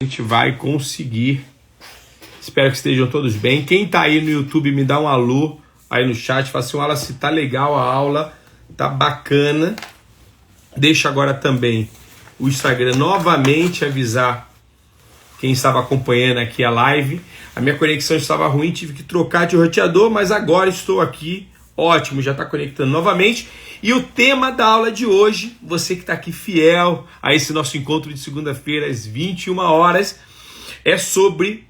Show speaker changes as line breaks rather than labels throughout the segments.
A gente vai conseguir. Espero que estejam todos bem. Quem tá aí no YouTube, me dá um alô aí no chat. Fala assim, Wallace, tá legal a aula, tá bacana. Deixa agora também o Instagram novamente avisar quem estava acompanhando aqui a live. A minha conexão estava ruim, tive que trocar de roteador, mas agora estou aqui. Ótimo, já está conectando novamente. E o tema da aula de hoje, você que está aqui fiel a esse nosso encontro de segunda-feira às 21 horas, é sobre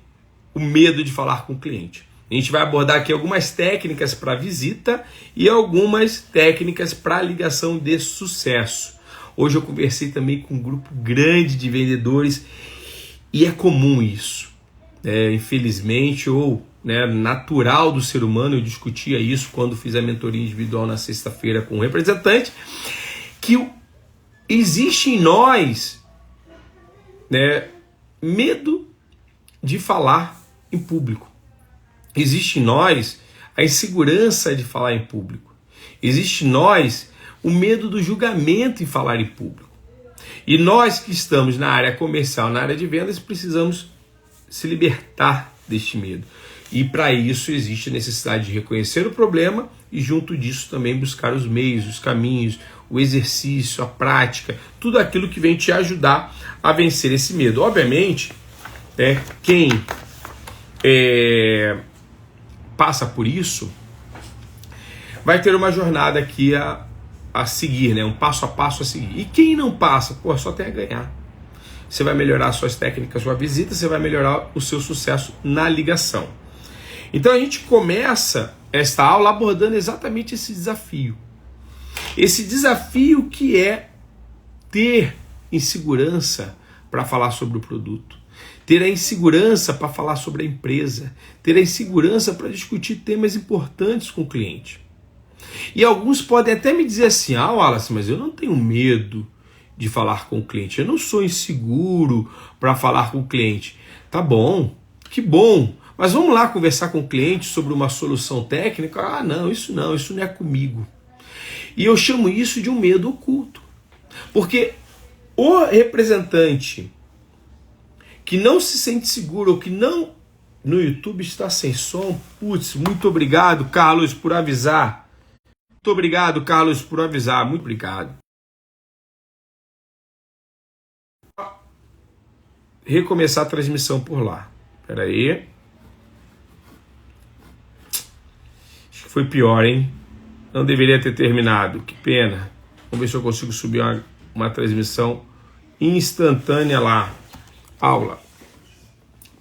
o medo de falar com o cliente. A gente vai abordar aqui algumas técnicas para visita e algumas técnicas para ligação de sucesso. Hoje eu conversei também com um grupo grande de vendedores e é comum isso. Infelizmente, ou natural do ser humano, eu discutia isso quando fiz a mentoria individual na sexta-feira com um representante, que existe em nós medo de falar em público. Existe em nós a insegurança de falar em público. Existe em nós o medo do julgamento em falar em público. E nós que estamos na área comercial, na área de vendas, precisamos se libertar deste medo. E para isso existe a necessidade de reconhecer o problema e junto disso também buscar os meios, os caminhos, o exercício, a prática, tudo aquilo que vem te ajudar a vencer esse medo. Obviamente, quem passa por isso vai ter uma jornada aqui a seguir, um passo a passo a seguir. E quem não passa, só tem a ganhar. Você vai melhorar suas técnicas, sua visita, você vai melhorar o seu sucesso na ligação. Então a gente começa esta aula abordando exatamente esse desafio. Esse desafio que é ter insegurança para falar sobre o produto, ter a insegurança para falar sobre a empresa, ter a insegurança para discutir temas importantes com o cliente. E alguns podem até me dizer assim, Wallace, mas eu não tenho medo de falar com o cliente, eu não sou inseguro para falar com o cliente. Tá bom, que bom, mas vamos lá conversar com o cliente sobre uma solução técnica? Não, isso não é comigo. E eu chamo isso de um medo oculto. Porque o representante que não se sente seguro ou que não no YouTube está sem som, muito obrigado, Carlos, por avisar. Muito obrigado, Carlos, por avisar. Muito obrigado. Recomeçar a transmissão por lá. Espera aí. Acho que foi pior, hein? Não deveria ter terminado. Que pena. Vamos ver se eu consigo subir uma transmissão instantânea lá. Aula.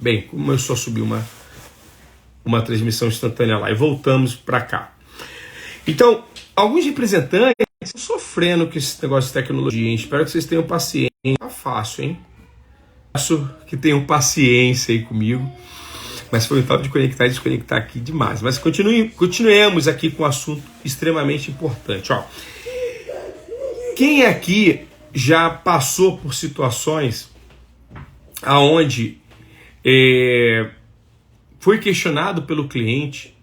Bem, como eu só subi uma transmissão instantânea lá. E voltamos para cá. Então, alguns representantes estão sofrendo com esse negócio de tecnologia, hein? Espero que vocês tenham paciência. Tá fácil, hein? Peço que tenham paciência aí comigo. Mas foi um tal de conectar e desconectar aqui demais. Mas continuemos aqui com um assunto extremamente importante. Quem aqui já passou por situações aonde foi questionado pelo cliente,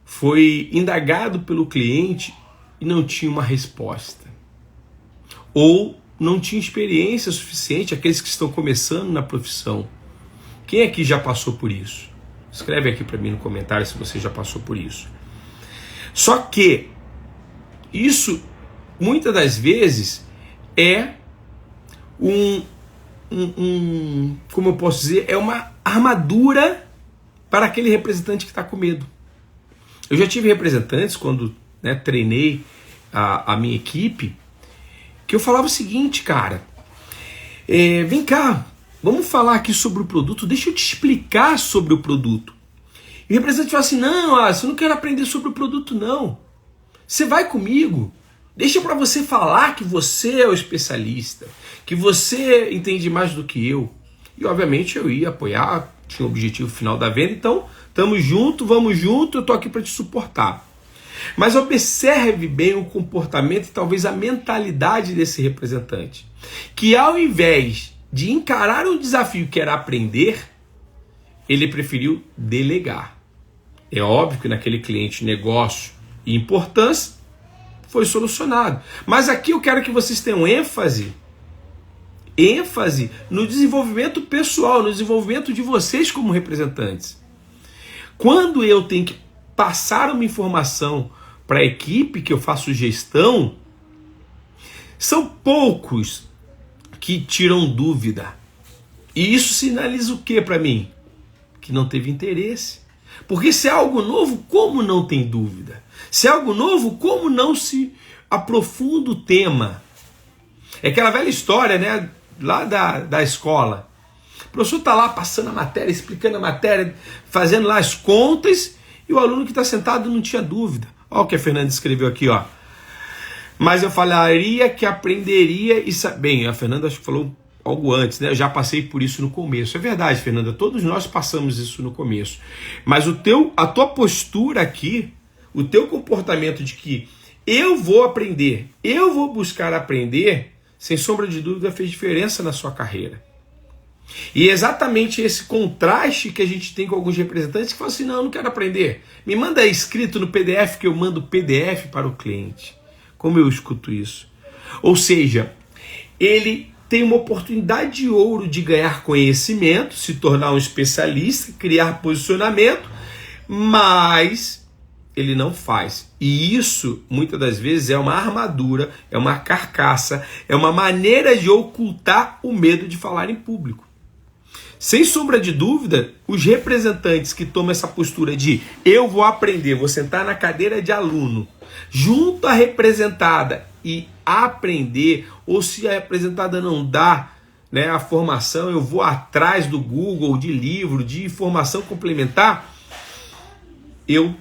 foi indagado pelo cliente e não tinha uma resposta? Ou não tinha experiência suficiente, aqueles que estão começando na profissão? Quem aqui já passou por isso? Escreve aqui para mim no comentário se você já passou por isso. Só que isso, muitas das vezes, é como eu posso dizer, é uma armadura para aquele representante que está com medo. Eu já tive representantes, quando treinei a minha equipe, que eu falava o seguinte, cara, vem cá, vamos falar aqui sobre o produto, deixa eu te explicar sobre o produto. E o representante fala assim, não, eu não quero aprender sobre o produto não. Você vai comigo, deixa para você falar que você é o especialista, que você entende mais do que eu. E obviamente eu ia apoiar, tinha o objetivo final da venda, então tamo junto, vamos junto, eu tô aqui para te suportar. Mas observe bem o comportamento e talvez a mentalidade desse representante, que ao invés de encarar um desafio que era aprender, ele preferiu delegar. É óbvio que naquele cliente negócio e importância foi solucionado. Mas aqui eu quero que vocês tenham ênfase ênfase no desenvolvimento pessoal, no desenvolvimento de vocês como representantes. Quando eu tenho que passar uma informação para a equipe que eu faço gestão, são poucos que tiram dúvida. E isso sinaliza o que para mim? Que não teve interesse. Porque se é algo novo, como não tem dúvida? Se é algo novo, como não se aprofunda o tema? É aquela velha história, né, lá da escola. O professor está lá passando a matéria, explicando a matéria, fazendo lá as contas, e o aluno que está sentado não tinha dúvida. Olha o que a Fernanda escreveu aqui, ó. Mas eu falaria que aprenderia e... Bem, a Fernanda acho que falou algo antes, né? Eu já passei por isso no começo. É verdade, Fernanda, todos nós passamos isso no começo. Mas a tua postura aqui, o teu comportamento de que eu vou aprender, eu vou buscar aprender, sem sombra de dúvida fez diferença na sua carreira. E é exatamente esse contraste que a gente tem com alguns representantes que falam assim, não, eu não quero aprender. Me manda escrito no PDF que eu mando PDF para o cliente. Como eu escuto isso? Ou seja, ele tem uma oportunidade de ouro de ganhar conhecimento, se tornar um especialista, criar posicionamento, mas ele não faz. E isso, muitas das vezes, é uma armadura, é uma carcaça, é uma maneira de ocultar o medo de falar em público. Sem sombra de dúvida, os representantes que tomam essa postura de eu vou aprender, vou sentar na cadeira de aluno, junto à representada e aprender, ou se a representada não dá, né, a formação, eu vou atrás do Google, de livro, de informação complementar, eu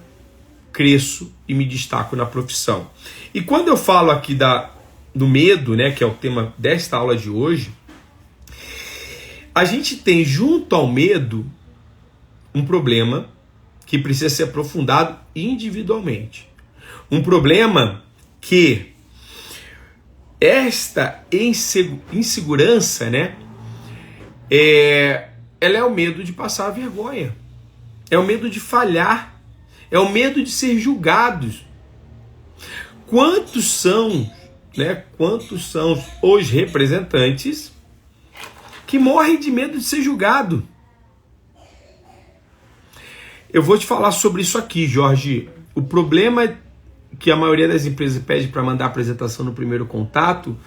cresço e me destaco na profissão. E quando eu falo aqui do medo, né, que é o tema desta aula de hoje, a gente tem junto ao medo um problema que precisa ser aprofundado individualmente. Um problema que esta insegurança, né, ela é o medo de passar vergonha, é o medo de falhar, é o medo de ser julgados. Quantos são os representantes que morrem de medo de ser julgado? Eu vou te falar sobre isso aqui, Jorge. O problema que a maioria das empresas pede para mandar apresentação no primeiro contato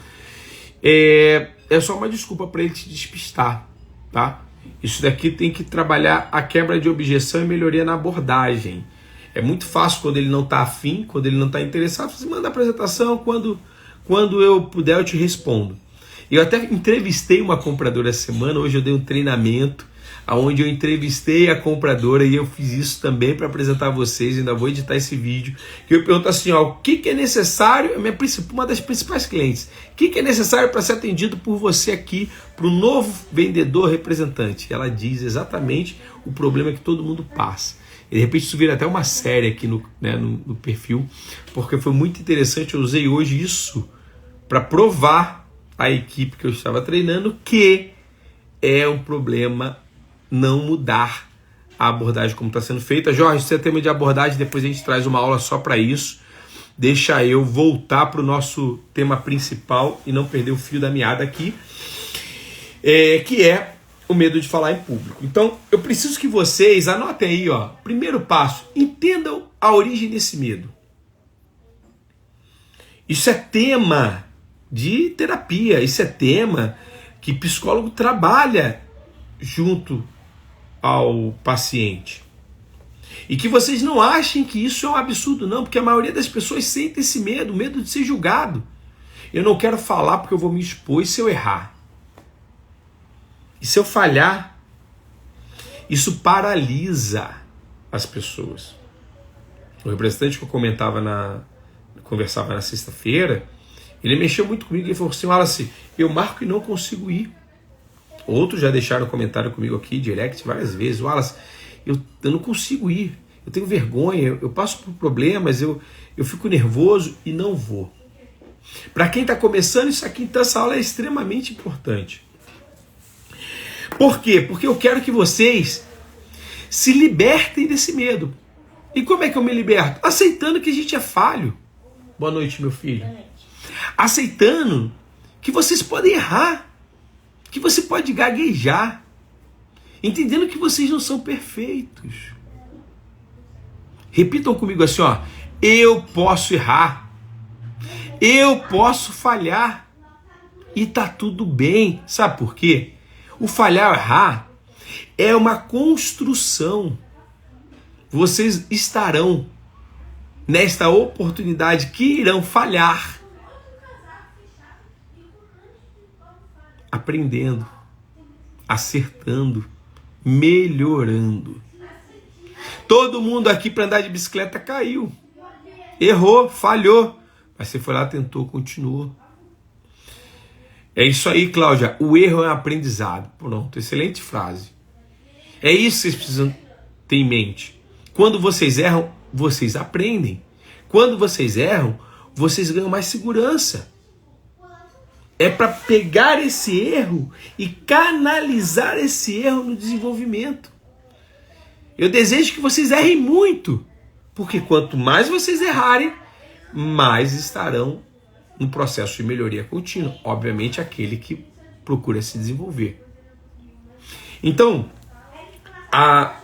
é só uma desculpa para ele te despistar, tá? Isso daqui tem que trabalhar a quebra de objeção e melhoria na abordagem. É muito fácil quando ele não está afim, quando ele não está interessado, você manda a apresentação, quando eu puder eu te respondo. Eu até entrevistei uma compradora essa semana, hoje eu dei um treinamento onde eu entrevistei a compradora e eu fiz isso também para apresentar a vocês, ainda vou editar esse vídeo, que eu pergunto assim, ó, o que é necessário, uma das principais clientes, o que é necessário para ser atendido por você aqui, para o novo vendedor representante? Ela diz exatamente o problema que todo mundo passa. E de repente isso vira até uma série aqui no perfil, porque foi muito interessante, eu usei hoje isso para provar a equipe que eu estava treinando que é um problema não mudar a abordagem como está sendo feita. Jorge, se é tema de abordagem, depois a gente traz uma aula só para isso. Deixa eu voltar para o nosso tema principal e não perder o fio da meada aqui, que é o medo de falar em público. Então, eu preciso que vocês anotem aí, ó, primeiro passo, entendam a origem desse medo. Isso é tema de terapia, isso é tema que psicólogo trabalha junto ao paciente. E que vocês não achem que isso é um absurdo, não, porque a maioria das pessoas sente esse medo, medo de ser julgado. Eu não quero falar porque eu vou me expor e se eu errar. E se eu falhar, isso paralisa as pessoas. O representante que eu conversava na sexta-feira, ele mexeu muito comigo e falou assim, Wallace, eu marco e não consigo ir. Outros já deixaram comentário comigo aqui, direct, várias vezes. Wallace, eu não consigo ir, eu tenho vergonha, eu passo por problemas, eu fico nervoso e não vou. Para quem está começando isso aqui, então essa aula é extremamente importante. Por quê? Porque eu quero que vocês se libertem desse medo. E como é que eu me liberto? Aceitando que a gente é falho. Boa noite, meu filho. Aceitando que vocês podem errar. que você pode gaguejar, entendendo que vocês não são perfeitos. Repitam comigo assim, ó: eu posso errar, eu posso falhar, e tá tudo bem. Sabe por quê? O falhar ou errar é uma construção. Vocês estarão nesta oportunidade que irão falhar, aprendendo, acertando, melhorando. Todo mundo aqui para andar de bicicleta caiu, errou, falhou, mas você foi lá, tentou, continuou. É isso aí, Cláudia. O erro é um aprendizado. Pronto, excelente frase. É isso que vocês precisam ter em mente. Quando vocês erram, vocês aprendem. Quando vocês erram, vocês ganham mais segurança. É para pegar esse erro e canalizar esse erro no desenvolvimento. Eu desejo que vocês errem muito, porque quanto mais vocês errarem, mais estarão no processo de melhoria contínua. Obviamente, aquele que procura se desenvolver. Então, a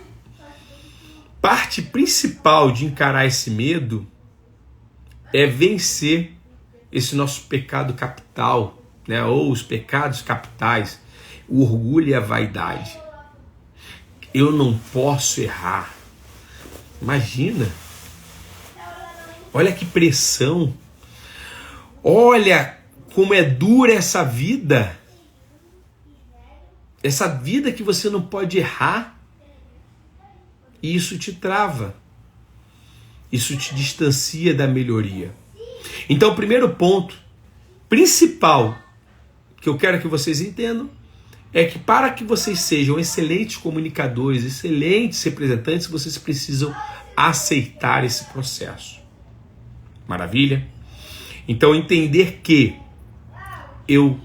parte principal de encarar esse medo é vencer esse nosso pecado capital, né? Ou os pecados capitais, o orgulho e a vaidade. Eu não posso errar. Imagina. Olha que pressão. Olha como é dura essa vida. Essa vida que você não pode errar. E isso te trava. Isso te distancia da melhoria. Então, o primeiro ponto principal que eu quero que vocês entendam é que para que vocês sejam excelentes comunicadores, excelentes representantes, vocês precisam aceitar esse processo. Maravilha? Então, entender que eu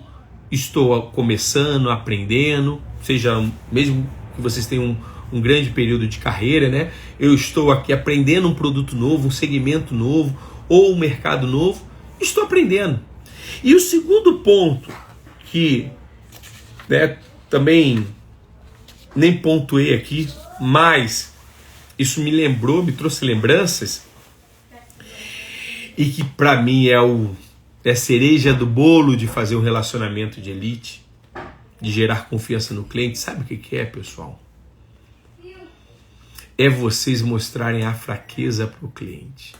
estou começando, aprendendo, seja mesmo que vocês tenham um grande período de carreira, né? Eu estou aqui aprendendo um produto novo, um segmento novo, ou um mercado novo, estou aprendendo. E o segundo ponto que, né, também nem pontuei aqui, mas isso me lembrou, me trouxe lembranças, e que para mim é a cereja do bolo de fazer um relacionamento de elite, de gerar confiança no cliente. Sabe o que é, pessoal? É vocês mostrarem a fraqueza para o cliente.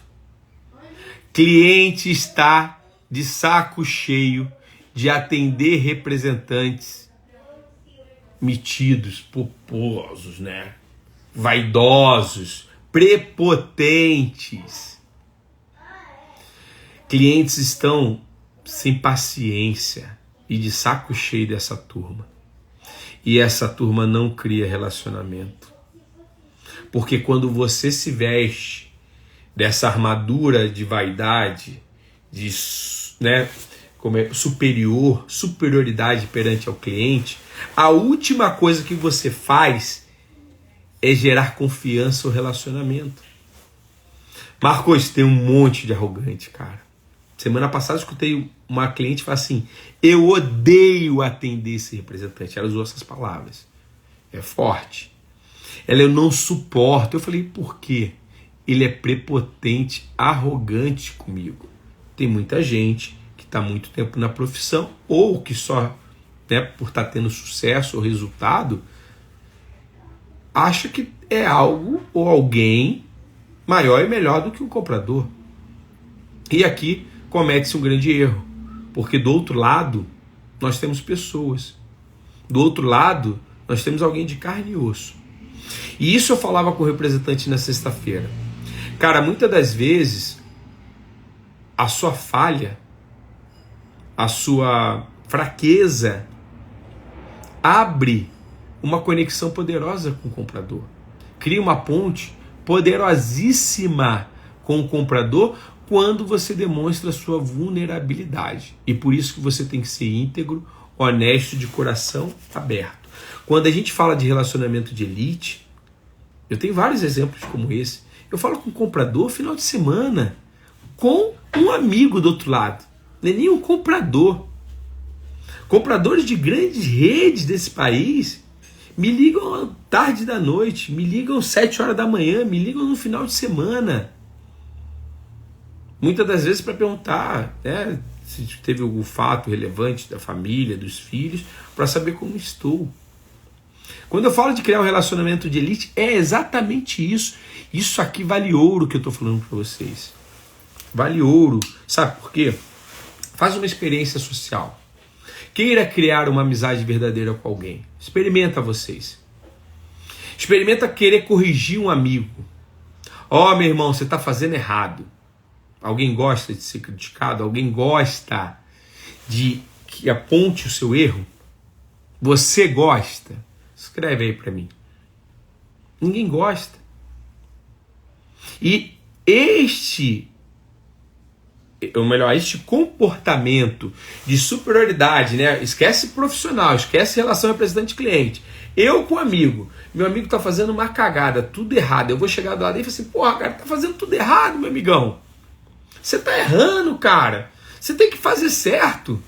Cliente está de saco cheio de atender representantes metidos, poposos, né? Vaidosos, prepotentes. Clientes estão sem paciência e de saco cheio dessa turma. E essa turma não cria relacionamento. Porque quando você se veste dessa armadura de vaidade, de, né, superioridade perante ao cliente, a última coisa que você faz é gerar confiança ou relacionamento. Marcos, tem um monte de arrogante, cara. Semana passada eu escutei uma cliente falar assim: eu odeio atender esse representante. Ela usou essas palavras. É forte. Ela, eu não suporto. Eu falei, por quê? Ele é prepotente, arrogante comigo. Tem muita gente que está muito tempo na profissão, ou que só, né, por estar tendo sucesso ou resultado, acha que é algo ou alguém maior e melhor do que um comprador. E aqui comete-se um grande erro, porque do outro lado nós temos pessoas. Do outro lado nós temos alguém de carne e osso. E isso eu falava com o representante na sexta-feira. Cara, muitas das vezes a sua falha, a sua fraqueza abre uma conexão poderosa com o comprador. Cria uma ponte poderosíssima com o comprador quando você demonstra a sua vulnerabilidade. E por isso que você tem que ser íntegro, honesto, de coração aberto. Quando a gente fala de relacionamento de elite, eu tenho vários exemplos como esse. Eu falo com um comprador final de semana, com um amigo do outro lado. Não é nem um comprador. Compradores de grandes redes desse país me ligam à tarde da noite, me ligam às 7 horas da manhã, me ligam no final de semana. Muitas das vezes para perguntar, né, se teve algum fato relevante da família, dos filhos, para saber como estou. Quando eu falo de criar um relacionamento de elite, é exatamente isso. Isso aqui vale ouro que eu estou falando para vocês. Vale ouro. Sabe por quê? Faz uma experiência social. Queira criar uma amizade verdadeira com alguém. Experimenta vocês. Experimenta querer corrigir um amigo. Ó, meu irmão, você está fazendo errado. Alguém gosta de ser criticado? Alguém gosta de que aponte o seu erro? Você gosta? Escreve aí para mim. Ninguém gosta. E este comportamento de superioridade, né? Esquece profissional, esquece relação representante-cliente. Eu com amigo, meu amigo tá fazendo uma cagada, tudo errado. Eu vou chegar do lado dele e falar assim, porra, cara, tá fazendo tudo errado, meu amigão. Você tá errando, cara. Você tem que fazer certo.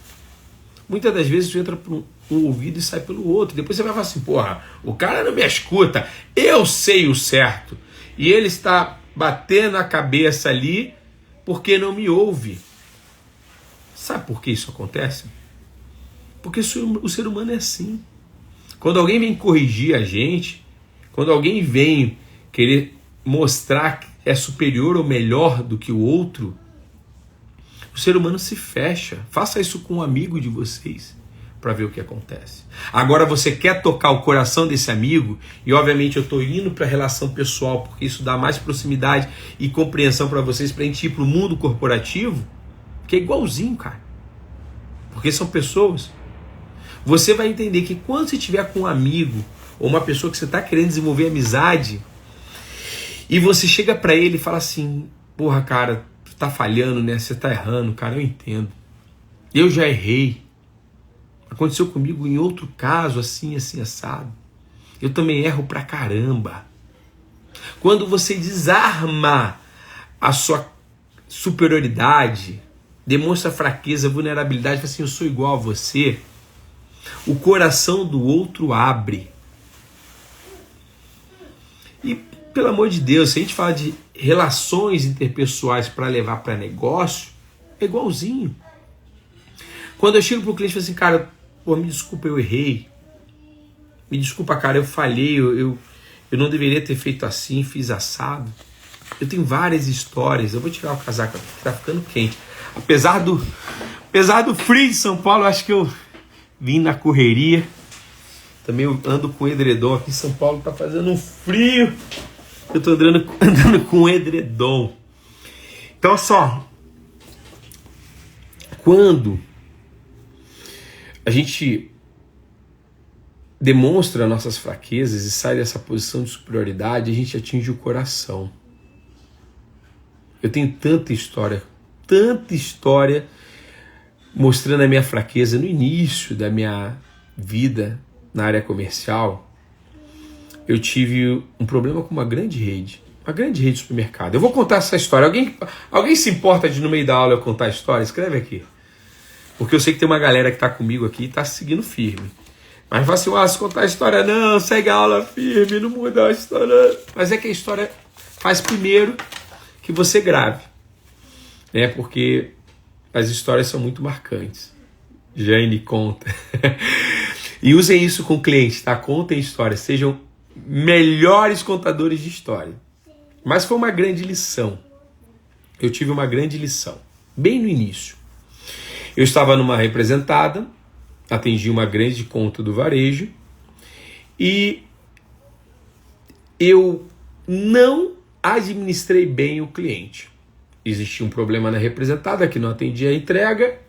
Muitas das vezes você entra por um ouvido e sai pelo outro. Depois você vai falar assim, porra, o cara não me escuta. Eu sei o certo. E ele está batendo a cabeça ali porque não me ouve. Sabe por que isso acontece? Porque o ser humano é assim. Quando alguém vem corrigir a gente, quando alguém vem querer mostrar que é superior ou melhor do que o outro, o ser humano se fecha. Faça isso com um amigo de vocês para ver o que acontece. Agora você quer tocar o coração desse amigo, e obviamente eu estou indo para a relação pessoal, porque isso dá mais proximidade e compreensão para vocês, para a gente ir para o mundo corporativo, que é igualzinho, cara. Porque são pessoas. Você vai entender que quando você estiver com um amigo, ou uma pessoa que você está querendo desenvolver amizade, e você chega para ele e fala assim, porra, cara, tu tá falhando, né? Você tá errando, cara, eu entendo. Eu já errei. Aconteceu comigo em outro caso, assim, assado. Eu também erro pra caramba. Quando você desarma a sua superioridade, demonstra fraqueza, vulnerabilidade, fala assim, eu sou igual a você, o coração do outro abre. E, pelo amor de Deus, se a gente fala de relações interpessoais para levar para negócio, é igualzinho. Quando eu chego pro cliente e falo assim, cara, pô, me desculpa, eu errei. Me desculpa, cara, eu falhei, eu não deveria ter feito assim, fiz assado. Eu tenho várias histórias. Eu vou tirar o casaco aqui, que tá ficando quente. Apesar do frio de São Paulo, eu acho que eu vim na correria. Também eu ando com edredom aqui em São Paulo, tá fazendo um frio. Eu tô andando com edredom. Então, só, quando a gente demonstra nossas fraquezas e sai dessa posição de superioridade, a gente atinge o coração. Eu tenho tanta história mostrando a minha fraqueza no início da minha vida na área comercial. Eu tive um problema com uma grande rede de supermercado. Eu vou contar essa história. Alguém se importa de no meio da aula eu contar a história? Escreve aqui. Porque eu sei que tem uma galera que está comigo aqui e está seguindo firme. Mas fala assim, se contar a história não, segue a aula firme, não muda a história. Mas é que a história faz primeiro que você grave. Né? Porque as histórias são muito marcantes. Jane conta. E usem isso com clientes, tá? Contem histórias, sejam melhores contadores de história. Mas foi uma grande lição. Eu tive uma grande lição. Bem no início. Eu estava numa representada, atendi uma grande conta do varejo e eu não administrei bem o cliente. Existia um problema na representada que não atendia a entrega,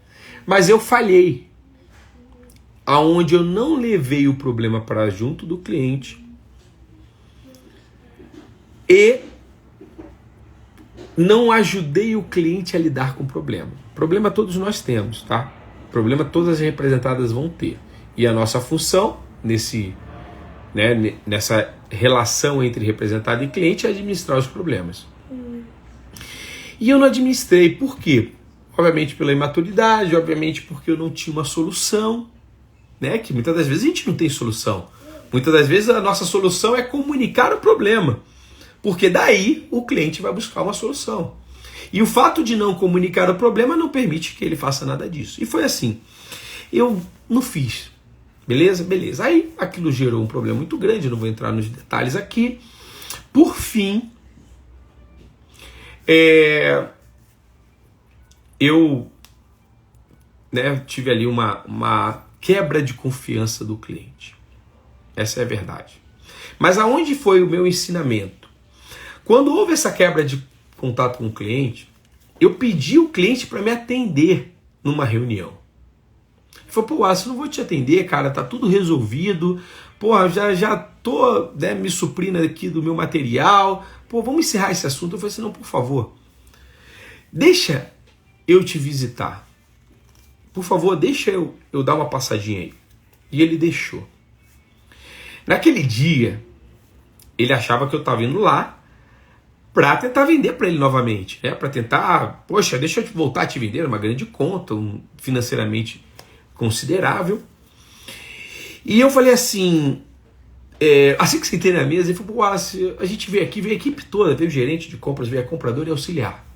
mas eu falhei. Aonde eu não levei o problema para junto do cliente e não ajudei o cliente a lidar com o problema. Problema todos nós temos, tá? Problema todas as representadas vão ter. E a nossa função nessa relação entre representado e cliente é administrar os problemas. E eu não administrei. Por quê? Obviamente pela imaturidade, obviamente porque eu não tinha uma solução. né? Que muitas das vezes a gente não tem solução. Muitas das vezes a nossa solução é comunicar o problema, porque daí o cliente vai buscar uma solução. E o fato de não comunicar o problema não permite que ele faça nada disso. E foi assim. Eu não fiz. Beleza? Beleza. Aí aquilo gerou um problema muito grande, não vou entrar nos detalhes aqui. Por fim, eu tive ali uma quebra de confiança do cliente. Essa é a verdade. Mas aonde foi o meu ensinamento? Quando houve essa quebra de contato com o cliente, eu pedi o cliente para me atender numa reunião. Ele falou, pô, Wallace, eu não vou te atender, cara, tá tudo resolvido, pô, já tô me suprindo aqui do meu material, pô, vamos encerrar esse assunto. Eu falei assim, não, por favor, deixa eu te visitar. Por favor, deixa eu dar uma passadinha aí. E ele deixou. Naquele dia, ele achava que eu estava indo lá para tentar vender para ele novamente, né? Para tentar, poxa, deixa eu voltar a te vender, uma grande conta, financeiramente considerável. E eu falei assim, assim que sentei na mesa, ele falou, Wallace, a gente veio aqui, veio a equipe toda, veio o gerente de compras, veio a compradora e auxiliar.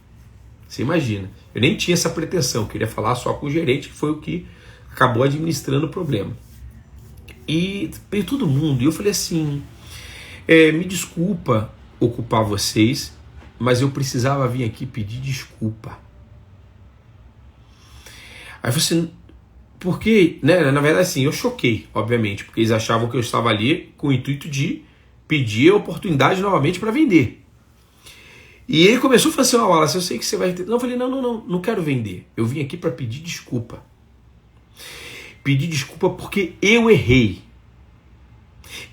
Você imagina, eu nem tinha essa pretensão, eu queria falar só com o gerente, que foi o que acabou administrando o problema. E veio todo mundo, e eu falei assim, me desculpa ocupar vocês, mas eu precisava vir aqui pedir desculpa. Aí você, porque, né, na verdade assim, eu choquei, obviamente, porque eles achavam que eu estava ali com o intuito de pedir a oportunidade novamente para vender. E ele começou a falar assim, Wallace, eu sei que você vai ter... Não, eu falei, não quero vender, eu vim aqui para pedir desculpa. Pedir desculpa porque eu errei.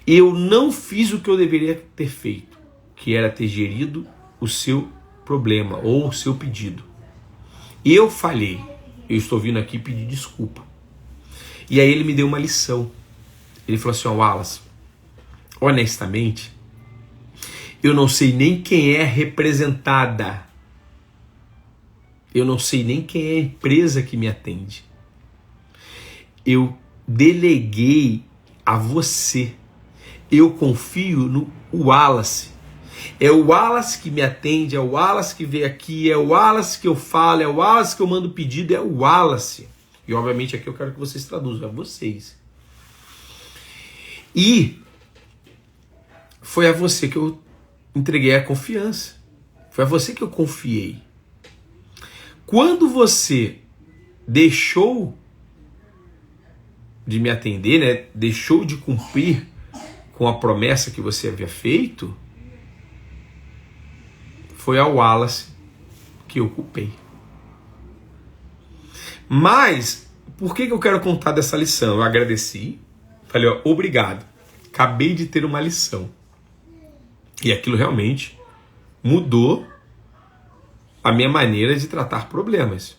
Eu não fiz o que eu deveria ter feito, que era ter gerido o seu problema ou o seu pedido. Eu falhei. Eu estou vindo aqui pedir desculpa. E aí ele me deu uma lição. Ele falou assim, Wallace, honestamente, eu não sei nem quem é representada. Eu não sei nem quem é a empresa que me atende. Eu deleguei a você. Eu confio no Wallace. É o Wallace que me atende, é o Wallace que vem aqui, é o Wallace que eu falo, é o Wallace que eu mando pedido, é o Wallace. E obviamente aqui eu quero que vocês traduzam, é vocês. E foi a você que eu entreguei a confiança. Foi a você que eu confiei. Quando você deixou de me atender, né, deixou de cumprir com a promessa que você havia feito, foi ao Wallace que eu culpei. Mas, por que eu quero contar dessa lição? Eu agradeci, falei, ó, obrigado, acabei de ter uma lição. E aquilo realmente mudou a minha maneira de tratar problemas.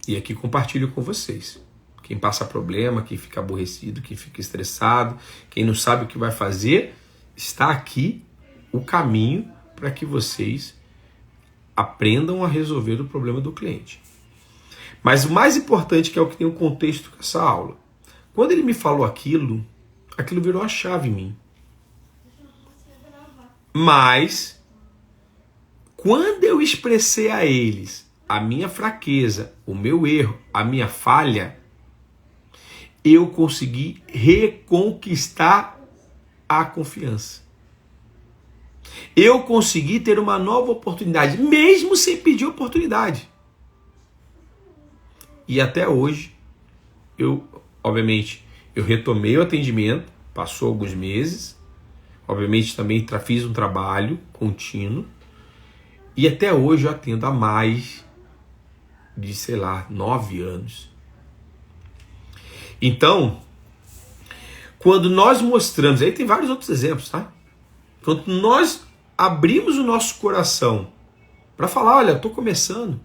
E aqui compartilho com vocês. Quem passa problema, quem fica aborrecido, quem fica estressado, quem não sabe o que vai fazer, está aqui o caminho para que vocês aprendam a resolver o problema do cliente. Mas o mais importante, que é o que tem o contexto dessa aula, quando ele me falou aquilo virou uma chave em mim. Mas, quando eu expressei a eles a minha fraqueza, o meu erro, a minha falha, eu consegui reconquistar a confiança. Eu consegui ter uma nova oportunidade, mesmo sem pedir oportunidade. E até hoje, obviamente, eu retomei o atendimento, passou alguns meses, obviamente também fiz um trabalho contínuo, e até hoje eu atendo há mais de, 9 anos. Então, quando nós mostramos, aí tem vários outros exemplos, tá? Quando nós abrimos o nosso coração para falar, olha, estou começando.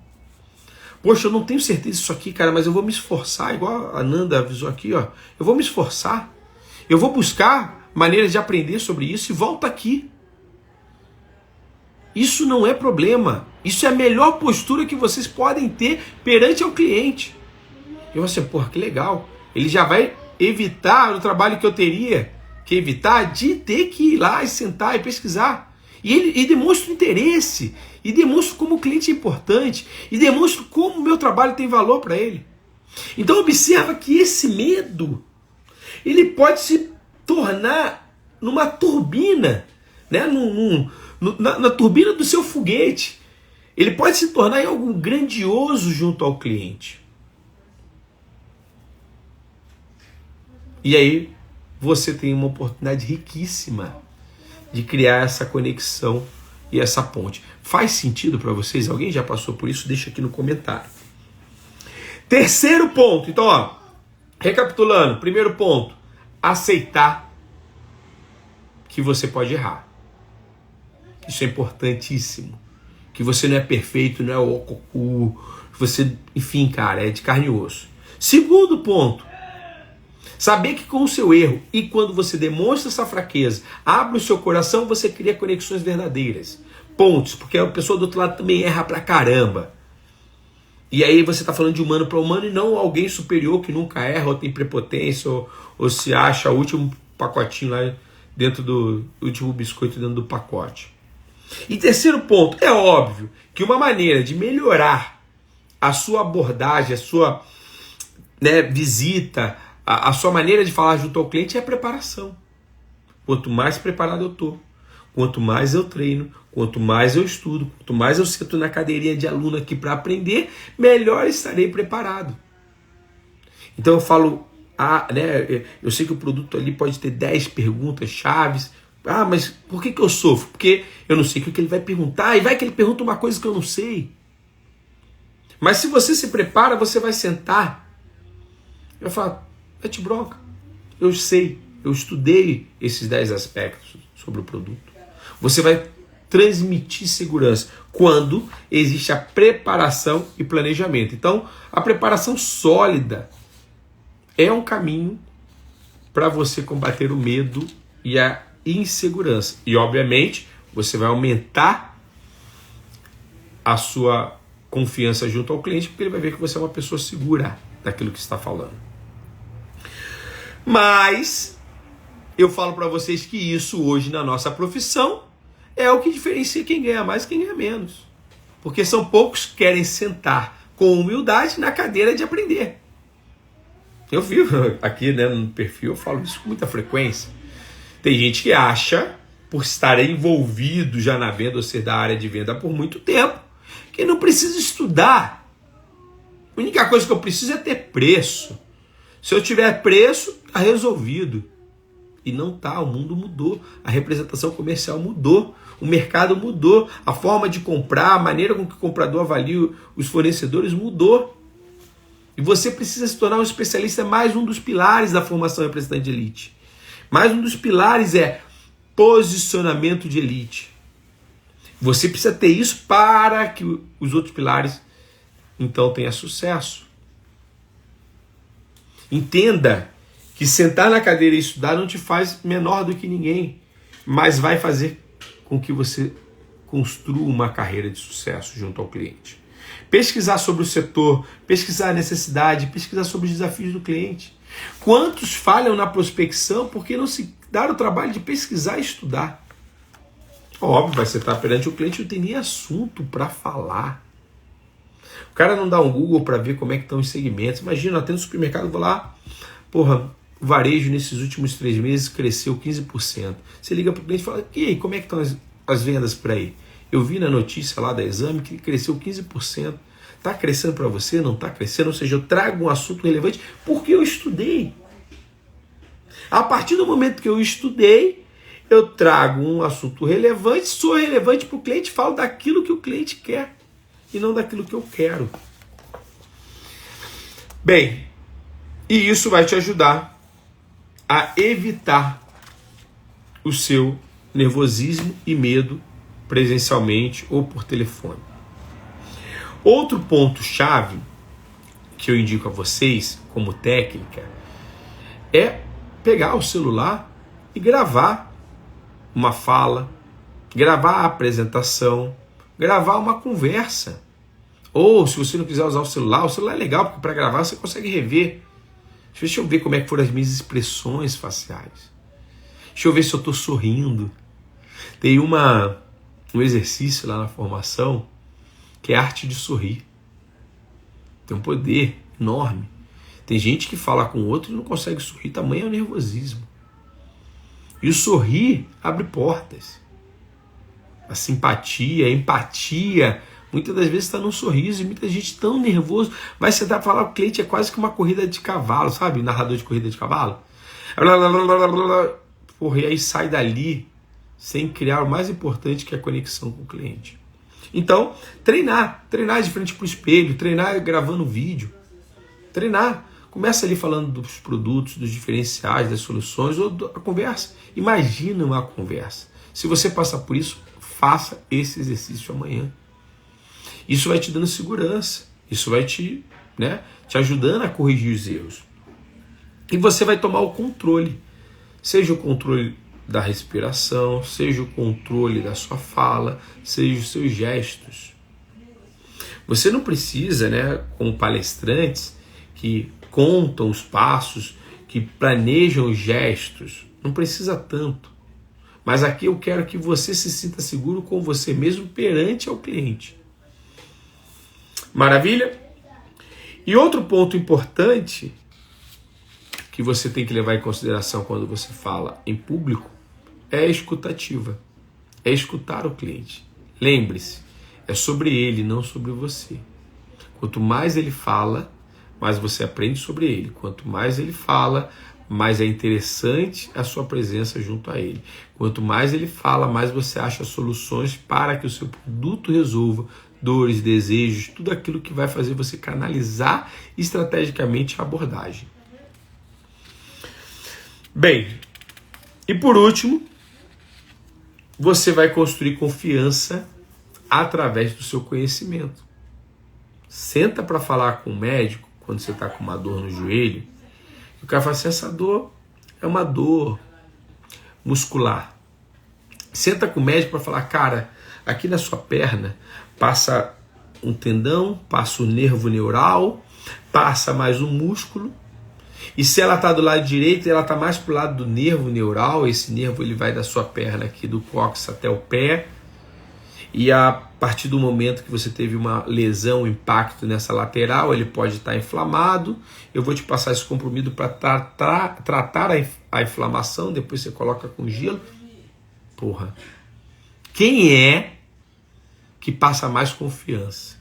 Poxa, eu não tenho certeza disso aqui, cara, mas eu vou me esforçar, igual a Nanda avisou aqui, ó. Eu vou me esforçar. Eu vou buscar maneiras de aprender sobre isso e volto aqui. Isso não é problema. Isso é a melhor postura que vocês podem ter perante ao cliente. Eu vou assim, porra, que legal. Ele já vai evitar o trabalho que eu teria que evitar de ter que ir lá e sentar e pesquisar. E demonstra interesse, e demonstra como o cliente é importante, e demonstra como o meu trabalho tem valor para ele. Então observa que esse medo, ele pode se tornar numa turbina, né? Na turbina do seu foguete. Ele pode se tornar em algo grandioso junto ao cliente. E aí você tem uma oportunidade riquíssima de criar essa conexão e essa ponte. Faz sentido para vocês? Alguém já passou por isso? Deixa aqui no comentário. Terceiro ponto. Então, ó, recapitulando. Primeiro ponto, aceitar que você pode errar. Isso é importantíssimo. Que você não é perfeito, não é o cocô. Você, enfim, cara, é de carne e osso. Segundo ponto, saber que com o seu erro e quando você demonstra essa fraqueza, abre o seu coração, você cria conexões verdadeiras. Pontos, porque a pessoa do outro lado também erra pra caramba. E aí você está falando de humano para humano e não alguém superior que nunca erra ou tem prepotência ou se acha o último pacotinho lá dentro do último biscoito dentro do pacote. E terceiro ponto, é óbvio que uma maneira de melhorar a sua abordagem, a sua visita, a sua maneira de falar junto ao cliente é a preparação. Quanto mais preparado eu estou, quanto mais eu treino, quanto mais eu estudo, quanto mais eu sento na cadeirinha de aluno aqui para aprender, melhor estarei preparado. Então eu falo, eu sei que o produto ali pode ter 10 perguntas chaves. Ah, mas por que eu sofro? Porque eu não sei o que ele vai perguntar, e vai que ele pergunta uma coisa que eu não sei. Mas se você se prepara, você vai sentar. Eu falo, mete bronca. Eu sei, eu estudei esses 10 aspectos sobre o produto. Você vai transmitir segurança quando existe a preparação e planejamento. Então, a preparação sólida é um caminho para você combater o medo e a insegurança. E, obviamente, você vai aumentar a sua confiança junto ao cliente, porque ele vai ver que você é uma pessoa segura daquilo que está falando. Mas eu falo para vocês que isso hoje na nossa profissão é o que diferencia quem ganha mais e quem ganha menos. Porque são poucos que querem sentar com humildade na cadeira de aprender. Eu vivo aqui no perfil, eu falo isso com muita frequência. Tem gente que acha, por estar envolvido já na venda, ou ser da área de venda por muito tempo, que não precisa estudar. A única coisa que eu preciso é ter preço. Se eu tiver preço, está resolvido. E não está, o mundo mudou, a representação comercial mudou, o mercado mudou, a forma de comprar, a maneira com que o comprador avalia os fornecedores mudou. E você precisa se tornar um especialista, mais um dos pilares da formação representante de elite. Mais um dos pilares é posicionamento de elite. Você precisa ter isso para que os outros pilares, então, tenham sucesso. Entenda que sentar na cadeira e estudar não te faz menor do que ninguém, mas vai fazer com que você construa uma carreira de sucesso junto ao cliente. Pesquisar sobre o setor, pesquisar a necessidade, pesquisar sobre os desafios do cliente. Quantos falham na prospecção porque não se dar o trabalho de pesquisar e estudar? Óbvio, vai sentar perante o cliente, não tem nem assunto para falar. O cara não dá um Google para ver como é que estão os segmentos. Imagina, eu atendo no supermercado, vou lá, o varejo nesses últimos 3 meses cresceu 15%. Você liga para o cliente e fala, e aí, como é que estão as vendas por aí? Eu vi na notícia lá da Exame que cresceu 15%. Está crescendo para você? Não está crescendo? Ou seja, eu trago um assunto relevante porque eu estudei. A partir do momento que eu estudei, eu trago um assunto relevante, sou relevante para o cliente, falo daquilo que o cliente quer e não daquilo que eu quero. Bem, e isso vai te ajudar a evitar o seu nervosismo e medo presencialmente ou por telefone. Outro ponto-chave que eu indico a vocês, como técnica, é pegar o celular e gravar uma fala, gravar a apresentação, gravar uma conversa. Ou, se você não quiser usar o celular é legal, porque para gravar você consegue rever. Deixa eu ver como é que foram as minhas expressões faciais. Deixa eu ver se eu estou sorrindo. Tem um exercício lá na formação que é a arte de sorrir. Tem um poder enorme. Tem gente que fala com o outro e não consegue sorrir, tamanho é o nervosismo. E o sorrir abre portas. A simpatia, a empatia, muitas das vezes está num sorriso, e muita gente tão nervoso, vai sentar e falar, o cliente é quase que uma corrida de cavalo, sabe? Narrador de corrida de cavalo. Porra, e aí sai dali sem criar o mais importante, que é a conexão com o cliente. Então, treinar de frente para o espelho, treinar gravando vídeo, treinar. Começa ali falando dos produtos, dos diferenciais, das soluções, ou da conversa. Imagina uma conversa. Se você passar por isso, faça esse exercício amanhã. Isso vai te dando segurança, isso vai te ajudando a corrigir os erros. E você vai tomar o controle, seja o controle da respiração, seja o controle da sua fala, seja os seus gestos. Você não precisa, como palestrantes que contam os passos, que planejam os gestos, não precisa tanto. Mas aqui eu quero que você se sinta seguro com você mesmo perante ao cliente. Maravilha? E outro ponto importante que você tem que levar em consideração quando você fala em público é a escutativa. É escutar o cliente. Lembre-se, é sobre ele, não sobre você. Quanto mais ele fala, mais você aprende sobre ele. Quanto mais ele fala, mais é interessante a sua presença junto a ele. Quanto mais ele fala, mais você acha soluções para que o seu produto resolva dores, desejos, tudo aquilo que vai fazer você canalizar estrategicamente a abordagem. Bem, e por último, você vai construir confiança através do seu conhecimento. Senta para falar com o médico, quando você está com uma dor no joelho, o cara fala assim, essa dor é uma dor muscular. Senta com o médico para falar, cara, aqui na sua perna passa um tendão, passa o nervo neural, passa mais um músculo, e se ela está do lado direito, ela está mais para o lado do nervo neural, esse nervo ele vai da sua perna aqui, do cóccix até o pé, e a partir do momento que você teve uma lesão, um impacto nessa lateral, ele pode estar inflamado. Eu vou te passar esse comprimido para tratar a inflamação, depois você coloca com gelo. Porra, quem é que passa mais confiança?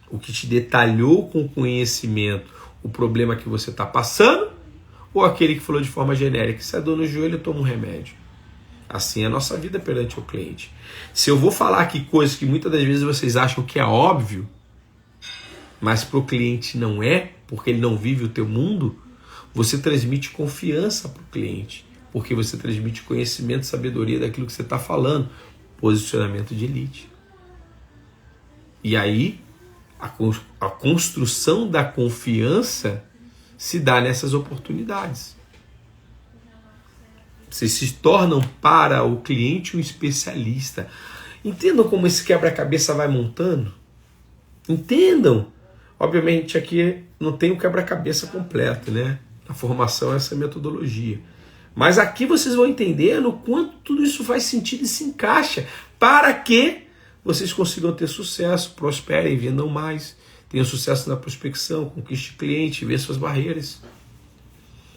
O que te detalhou com conhecimento o problema que você está passando, ou aquele que falou de forma genérica, se é dor no joelho, toma um remédio? Assim é a nossa vida perante o cliente. Se eu vou falar aqui coisas que muitas das vezes vocês acham que é óbvio, mas para o cliente não é, porque ele não vive o teu mundo, você transmite confiança para o cliente, porque você transmite conhecimento e sabedoria daquilo que você está falando. Posicionamento de elite. E aí, a construção da confiança se dá nessas oportunidades. Vocês se tornam para o cliente um especialista. Entendam como esse quebra-cabeça vai montando? Entendam. Obviamente aqui não tem o quebra-cabeça completo, né? A formação é essa metodologia. Mas aqui vocês vão entendendo o quanto tudo isso faz sentido e se encaixa para que vocês consigam ter sucesso, prosperem, vendam mais, tenham sucesso na prospecção, conquiste cliente, vença suas barreiras.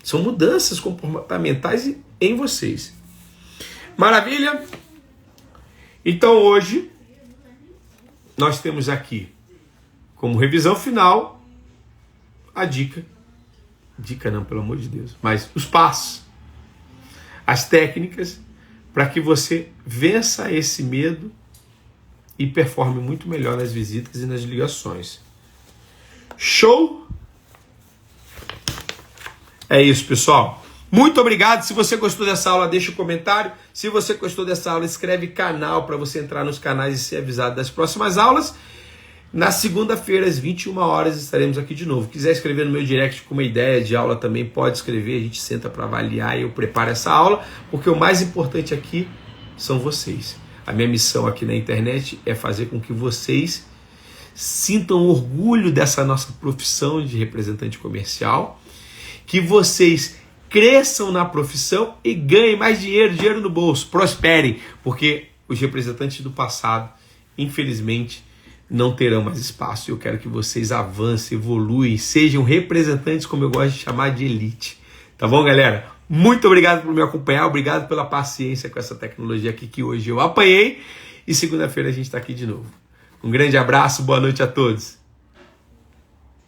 São mudanças comportamentais em vocês. Maravilha? Então hoje nós temos aqui como revisão final a dica não, pelo amor de Deus, mas os passos, as técnicas para que você vença esse medo e performe muito melhor nas visitas e nas ligações. Show? É isso, pessoal. Muito obrigado. Se você gostou dessa aula, deixa um comentário. Se você gostou dessa aula, escreve canal para você entrar nos canais e ser avisado das próximas aulas. Na segunda-feira, às 21 horas, estaremos aqui de novo. Quiser escrever no meu direct com uma ideia de aula também, pode escrever. A gente senta para avaliar e eu preparo essa aula, porque o mais importante aqui são vocês. A minha missão aqui na internet é fazer com que vocês sintam orgulho dessa nossa profissão de representante comercial que vocês cresçam na profissão e ganhem mais dinheiro no bolso, prosperem, porque os representantes do passado, infelizmente, não terão mais espaço. Eu quero que vocês avancem, evoluem, sejam representantes, como eu gosto de chamar, de elite. Tá bom, galera? Muito obrigado por me acompanhar, obrigado pela paciência com essa tecnologia aqui que hoje eu apanhei, e segunda-feira a gente está aqui de novo. Um grande abraço, boa noite a todos.